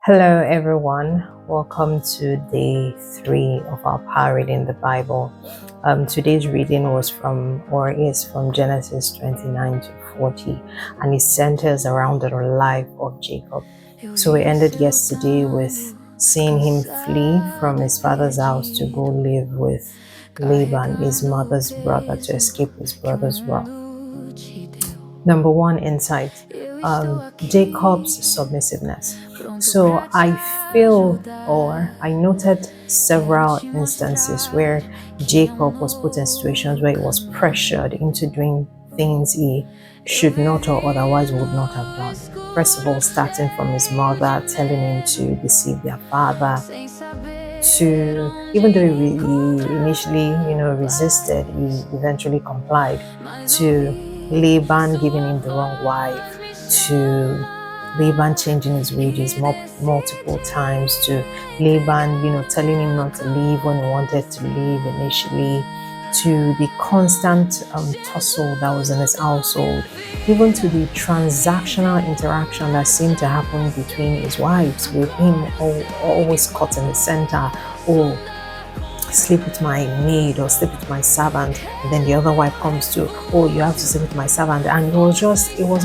Hello, everyone. Welcome to day 3 of our power reading the Bible. Today's reading is from Genesis 29 to 40, and it centers around the life of Jacob. So we ended yesterday with seeing him flee from his father's house to go live with Laban, his mother's brother, to escape his brother's wrath. Number one insight, Jacob's submissiveness. So I noted several instances where Jacob was put in situations where he was pressured into doing things he should not or otherwise would not have done. First of all, starting from his mother telling him to deceive their father, to even though he initially resisted, he eventually complied, to Laban giving him the wrong wife, to Laban changing his wages multiple times, to Laban telling him not to leave when he wanted to leave initially, to the constant tussle that was in his household, even to the transactional interaction that seemed to happen between his wives, with him always caught in the center. Oh, sleep with my maid or sleep with my servant, and then the other wife comes to, oh, you have to sleep with my servant, and it was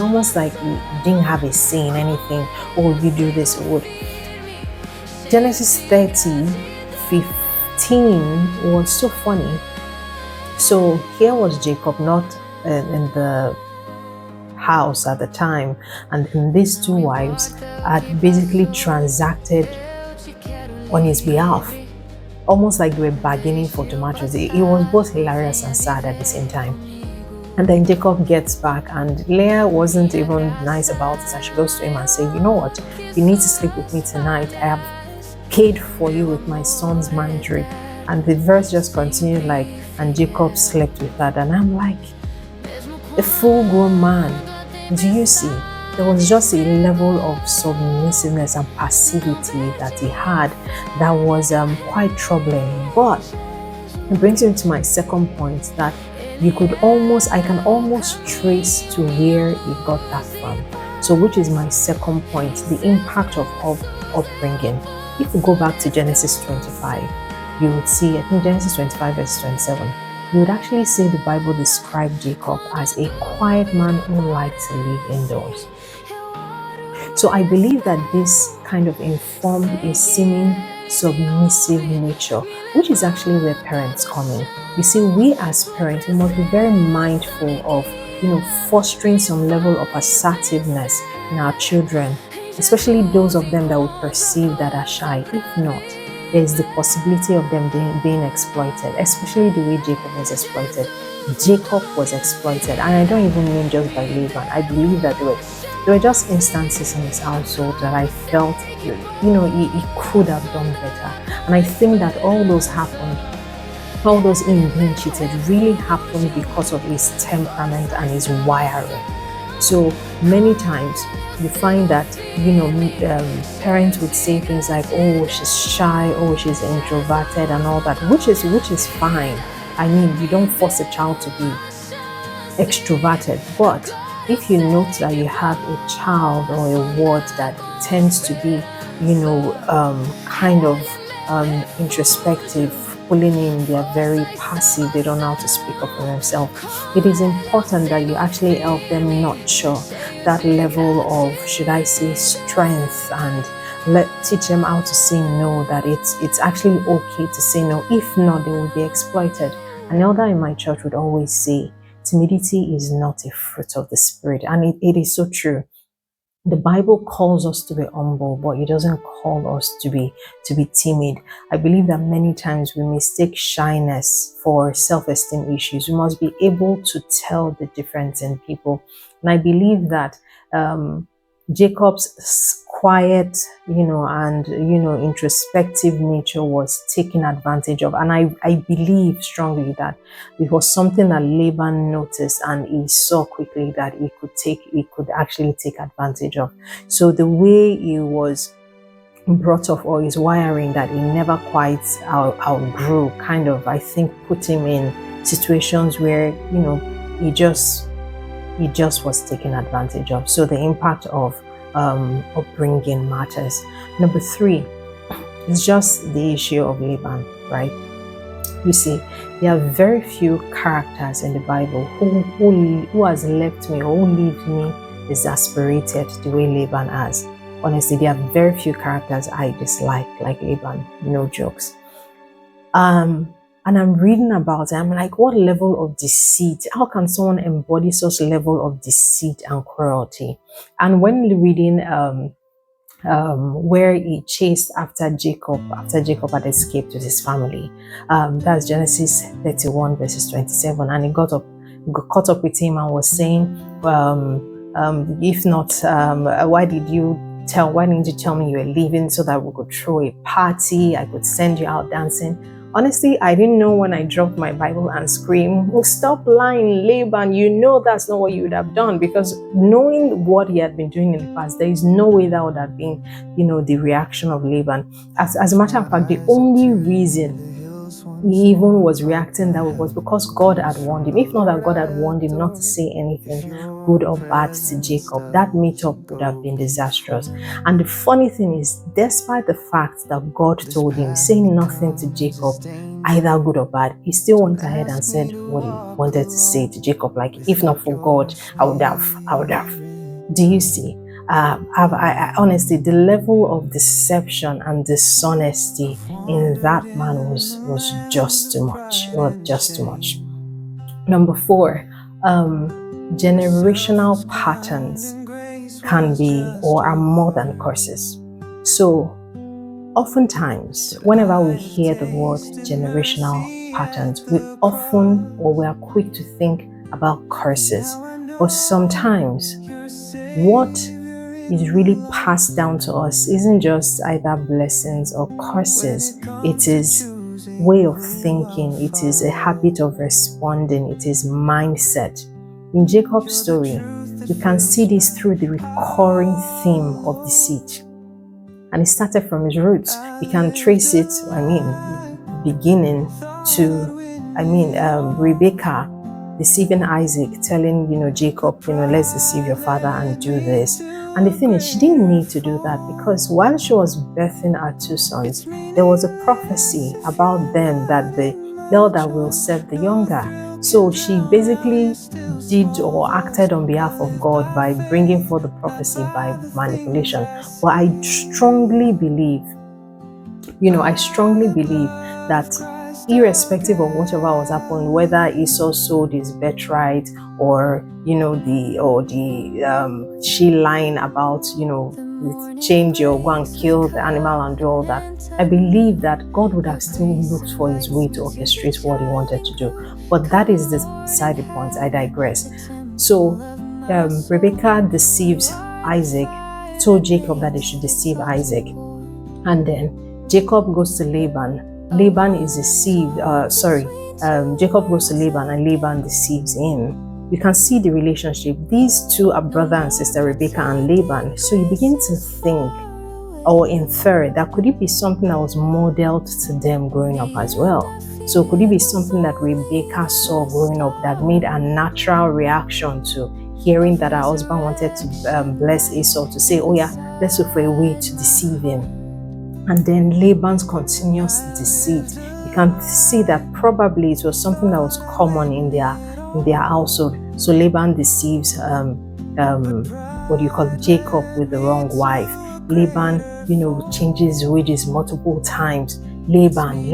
almost like he didn't have a say in anything. Oh, you do this. Genesis 30:15 was so funny. So here was Jacob, not in the house at the time, and these two wives had basically transacted on his behalf, almost like they were bargaining for tomatoes. It was both hilarious and sad at the same time. And then Jacob gets back, and Leah wasn't even nice about it, and she goes to him and says, you know what, you need to sleep with me tonight. I have paid for you with my son's mandate. And the verse just continued like, and Jacob slept with her. And I'm like, a full-grown man. Do you see? There was just a level of submissiveness and passivity that he had that was quite troubling. But it brings me to my second point, that I can almost trace to where he got that from. So which is my second point, the impact of upbringing. If we go back to Genesis 25, you would see, I think Genesis 25 verse 27, you would actually see the Bible describe Jacob as a quiet man who liked to live indoors. So I believe that this kind of informed a seeming submissive nature, which is actually where parents come in. You see, we as parents, we must be very mindful of, fostering some level of assertiveness in our children, especially those of them that would perceive that are shy. If not, there is the possibility of them being exploited, especially the way Jacob was exploited. Jacob was exploited, and I don't even mean just by Laban. I believe that there were just instances in his household that I felt, he could have done better. And I think that all those him being cheated really happened because of his temperament and his wiring. So many times you find that, parents would say things like, oh, she's shy, oh, she's introverted and all that, which is fine. I mean, you don't force a child to be extroverted, but if you note that you have a child or a ward that tends to be, introspective, pulling in, they're very passive, they don't know how to speak up for themselves, it is important that you actually help them nurture that level of, should I say, strength, and teach them how to say no, that it's actually okay to say no. If not, they will be exploited. An elder in my church would always say, timidity is not a fruit of the spirit, and it is so true. The Bible calls us to be humble, but it doesn't call us to be timid. I believe that many times we mistake shyness for self-esteem issues. We must be able to tell the difference in people. And I believe that Jacob's quiet, and introspective nature was taken advantage of, and I believe strongly that it was something that Laban noticed, and he saw quickly that he could actually take advantage of. So the way he was brought up, or his wiring that he never quite outgrew, kind of, I think, put him in situations where he just was taken advantage of. So the impact of upbringing matters. Number three is just the issue of Laban, right? You see, there are very few characters in the Bible who has left me or who leave me exasperated the way Laban has. Honestly, there are very few characters I dislike like Laban. No jokes. And I'm reading about it. I'm like, what level of deceit? How can someone embody such level of deceit and cruelty? And when reading where he chased after Jacob had escaped with his family. That's Genesis 31 verses 27. And he got caught up with him and was saying, if not, why didn't you tell me you were leaving so that we could throw a party? I could send you out dancing. Honestly, I didn't know when I dropped my Bible and screamed, "Oh, stop lying, Laban. You know that's not what you would have done." Because knowing what he had been doing in the past, there is no way that would have been, the reaction of Laban. As a matter of fact, the only reason he even was reacting that way was because God had warned him. If not that God had warned him not to say anything good or bad to Jacob, that meetup would have been disastrous. And the funny thing is, despite the fact that God told him, say nothing to Jacob, either good or bad, he still went ahead and said what he wanted to say to Jacob. Like, if not for God, I would have. Do you see? I honestly, the level of deception and dishonesty in that man was just too much. It was just too much. Number four, generational patterns can be or are more than curses. So oftentimes, whenever we hear the word generational patterns, we are quick to think about curses. But sometimes what is really passed down to us isn't just either blessings or curses. It is way of thinking. It is a habit of responding. It is mindset. In Jacob's story, you can see this through the recurring theme of deceit. And it started from his roots. You can trace it, beginning to, Rebecca deceiving Isaac, telling, Jacob, let's deceive your father and do this. And the thing is, she didn't need to do that, because while she was birthing her two sons, there was a prophecy about them that the elder will serve the younger. So she basically did or acted on behalf of God by bringing forth the prophecy by manipulation. But I strongly believe that irrespective of whatever was happening, whether Esau sold his birthright or she lying about change or go and kill the animal and do all that, I believe that God would have still looked for his way to orchestrate what he wanted to do. But that is beside the point. I digress. So Rebecca deceives Isaac, told Jacob that they should deceive Isaac, and then Jacob goes to Laban. Laban is deceived. Jacob goes to Laban and Laban deceives him. You can see the relationship. These two are brother and sister, Rebecca and Laban. So you begin to think or infer that could it be something that was modeled to them growing up as well? So could it be something that Rebecca saw growing up that made a natural reaction to hearing that her husband wanted to bless Esau, to say, oh yeah, let's look for a way to deceive him? And then Laban's continuous deceit. You can see that probably it was something that was common in their household. So Laban deceives Jacob with the wrong wife. Laban, changes wages multiple times. Laban.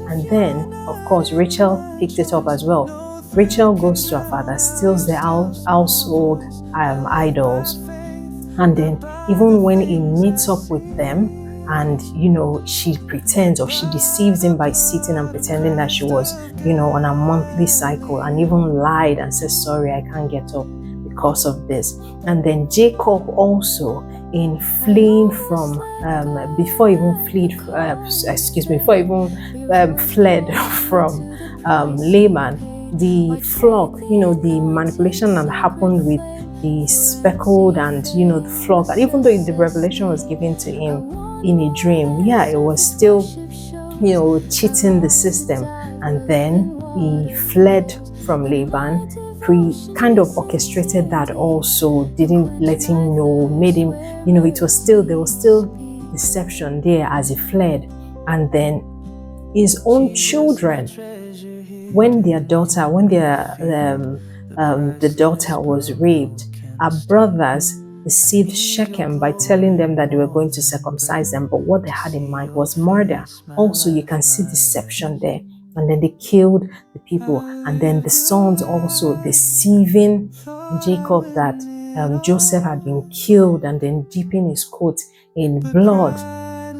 And then, of course, Rachel picked it up as well. Rachel goes to her father, steals the household idols. And then even when he meets up with them and, she pretends or she deceives him by sitting and pretending that she was, on a monthly cycle, and even lied and said, sorry, I can't get up because of this. And then Jacob also, in fleeing from, before even fled from Laban, the flock, the manipulation that happened with the speckled and the flock, and even though the revelation was given to him in a dream, it was still cheating the system. And then he fled from Laban, kind of orchestrated that also, didn't let him know, made him, it was still, there was still deception there as he fled. And then his own children, when the daughter was raped, her brothers deceived Shechem by telling them that they were going to circumcise them, but what they had in mind was murder. Also, you can see deception there. And then they killed the people, and then the sons also deceiving Jacob that Joseph had been killed, and then dipping his coat in blood.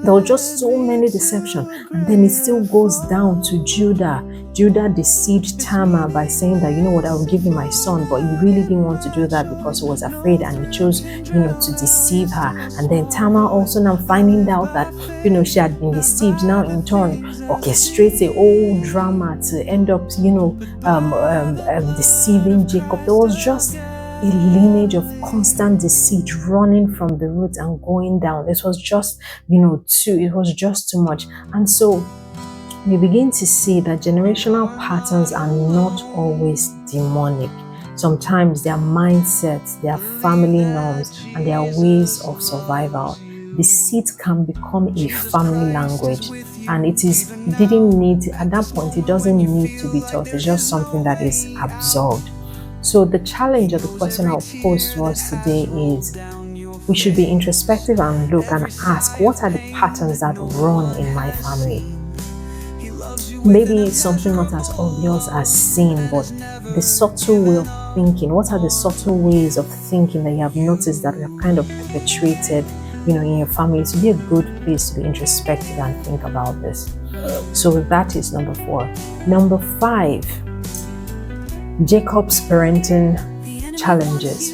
There were just so many deception. And then it still goes down to Judah. Judah deceived Tamar by saying that, I will give you my son, but he really didn't want to do that because he was afraid, and he chose, to deceive her. And then Tamar also, now finding out that, she had been deceived, now in turn orchestrates a whole drama to end up, deceiving Jacob. There was just a lineage of constant deceit running from the roots and going down. It was just, it was just too much. And so we begin to see that generational patterns are not always demonic. Sometimes their mindsets, their family norms, and their ways of survival. Deceit can become a family language, and at that point, it doesn't need to be taught. It's just something that is absorbed. So the challenge or the question I'll pose to us today is, we should be introspective and look and ask, what are the patterns that run in my family? Maybe it's something not as obvious as sin, but the subtle way of thinking. What are the subtle ways of thinking that you have noticed that have kind of perpetuated, in your family? To be a good place to be introspective and think about this. So that is number 4. Number 5, Jacob's parenting challenges.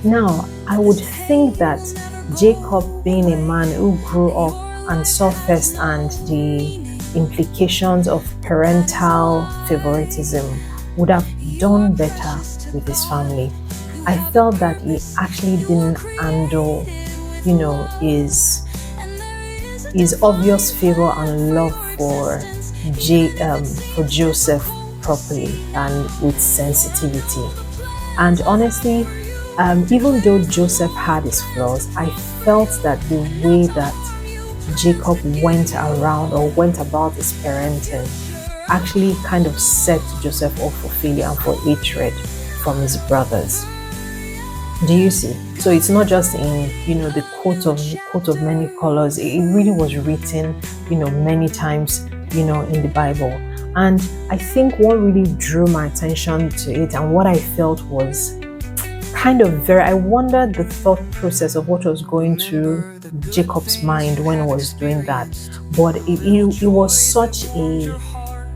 Now, I would think that Jacob, being a man who grew up and saw firsthand the implications of parental favoritism, would have done better with his family. I felt that he actually didn't handle, his obvious favor and love for Joseph properly and with sensitivity. And honestly, even though Joseph had his flaws, I felt that the way that Jacob went about his parenting actually kind of set Joseph up for failure and for hatred from his brothers. Do you see? So it's not just in, the coat of many colors. It really was written, many times, in the Bible. And I think what really drew my attention to it, and what I felt was kind of I wondered the thought process of what was going through Jacob's mind when he was doing that. But it was such a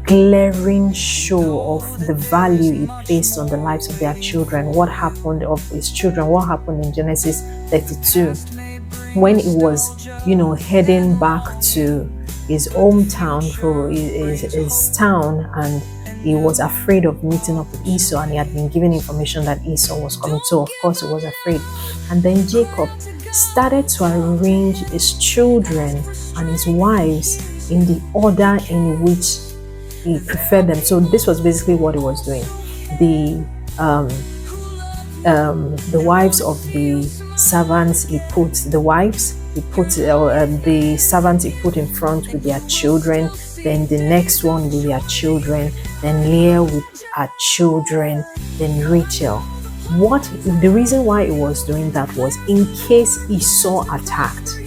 glaring show of the value he placed on the lives of their children. What happened of his children? What happened in Genesis 32 when he was, heading back to his hometown, for his town, and he was afraid of meeting up with Esau, and he had been given information that Esau was coming. So of course he was afraid. And then Jacob started to arrange his children and his wives in the order in which he preferred them. So this was basically what he was doing. The wives of the servants, the servants he put in front with their children, then the next one with their children, then Leah with her children, then Rachel. The reason why he was doing that was in case Esau attacked,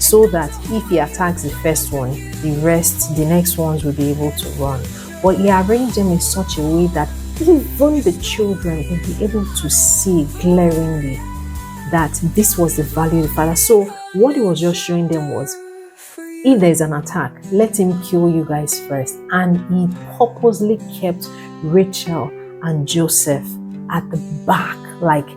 so that if he attacks the first one, the next ones will be able to run. But he arranged them in such a way that even the children will be able to see glaringly that this was the value of the father. So what he was just showing them was, if there's an attack, let him kill you guys first. And he purposely kept Rachel and Joseph at the back, like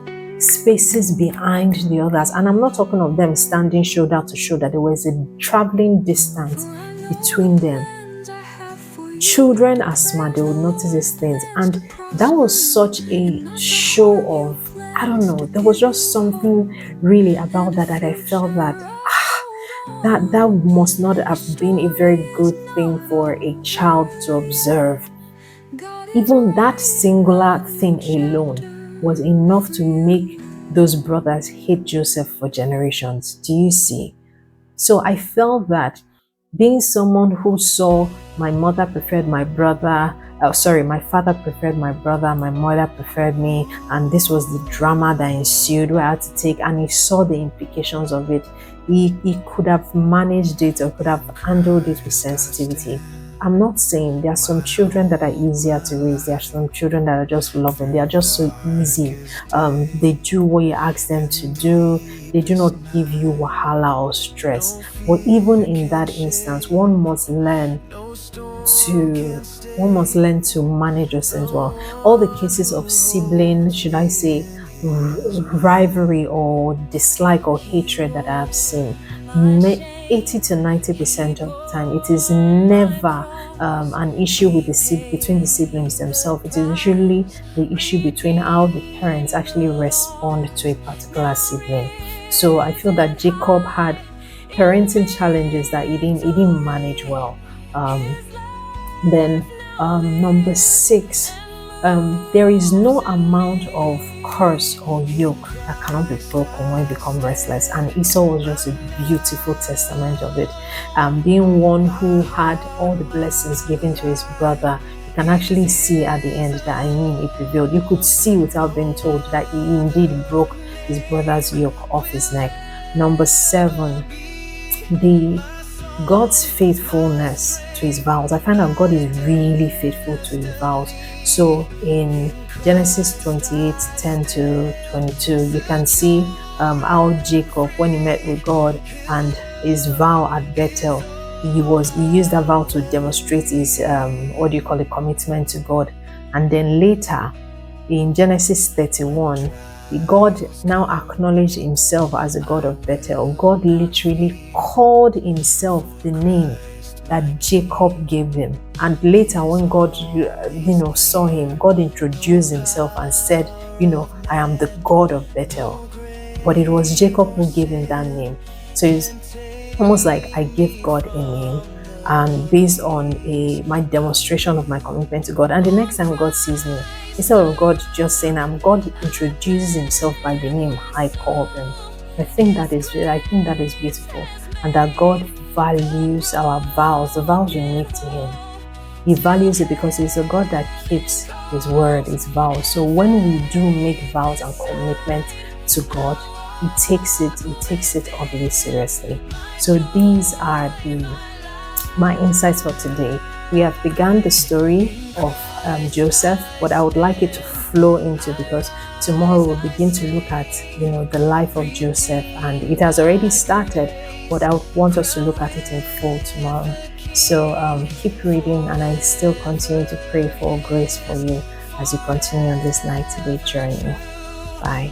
spaces behind the others. And I'm not talking of them standing shoulder to shoulder. There was a traveling distance between them. Children are smart, they will notice these things. And that was such a show of, I don't know, there was just something really about that I felt that must not have been a very good thing for a child to observe. Even that singular thing alone was enough to make those brothers hate Joseph for generations. Do you see? So I felt that being someone who saw my mother preferred my brother, my father preferred my brother, my mother preferred me, and this was the drama that ensued where I had to take, and he saw the implications of it. He could have managed it or could have handled it with sensitivity. I'm not saying there are some children that are easier to raise. There are some children that are just loving. They are just so easy. They do what you ask them to do. They do not give you wahala or stress. But even in that instance, to one must learn to manage yourself well. All the cases of sibling, should I say, rivalry or dislike or hatred that I have seen, 80 to 90% of the time, it is never an issue with between the siblings themselves. It is usually the issue between how the parents actually respond to a particular sibling. So I feel that Jacob had parenting challenges that he didn't manage well. Then number 6, there is no amount of curse or yoke that cannot be broken when you become restless. And Esau was just a beautiful testament of it. Being one who had all the blessings given to his brother, you can actually see at the end that he prevailed. You could see without being told that he indeed broke his brother's yoke off his neck. Number 7, the God's faithfulness to his vows. I find that God is really faithful to his vows. So in Genesis 28:10 to 22, you can see how Jacob, when he met with God and his vow at Bethel, he used that vow to demonstrate his commitment to God. And then later in Genesis 31, God now acknowledged himself as a God of Bethel. God literally called himself the name that Jacob gave him. And later when God, saw him, God introduced himself and said, I am the God of Bethel. But it was Jacob who gave him that name. So it's almost like I gave God a name, and based on my demonstration of my commitment to God. And the next time God sees me, instead of God just saying God introduces himself by the name I call him. I think that is beautiful, and that God values our vows, the vows we make to him. He values it because he's a God that keeps his word, his vows. So when we do make vows and commitment to God, he takes it utterly seriously. So these are my insights for today. We have begun the story of Joseph, but I would like it to flow into, because tomorrow we'll begin to look at the life of Joseph, and it has already started, but I want us to look at it in full tomorrow. So keep reading, and I still continue to pray for grace for you as you continue on this night-to-day journey. Bye.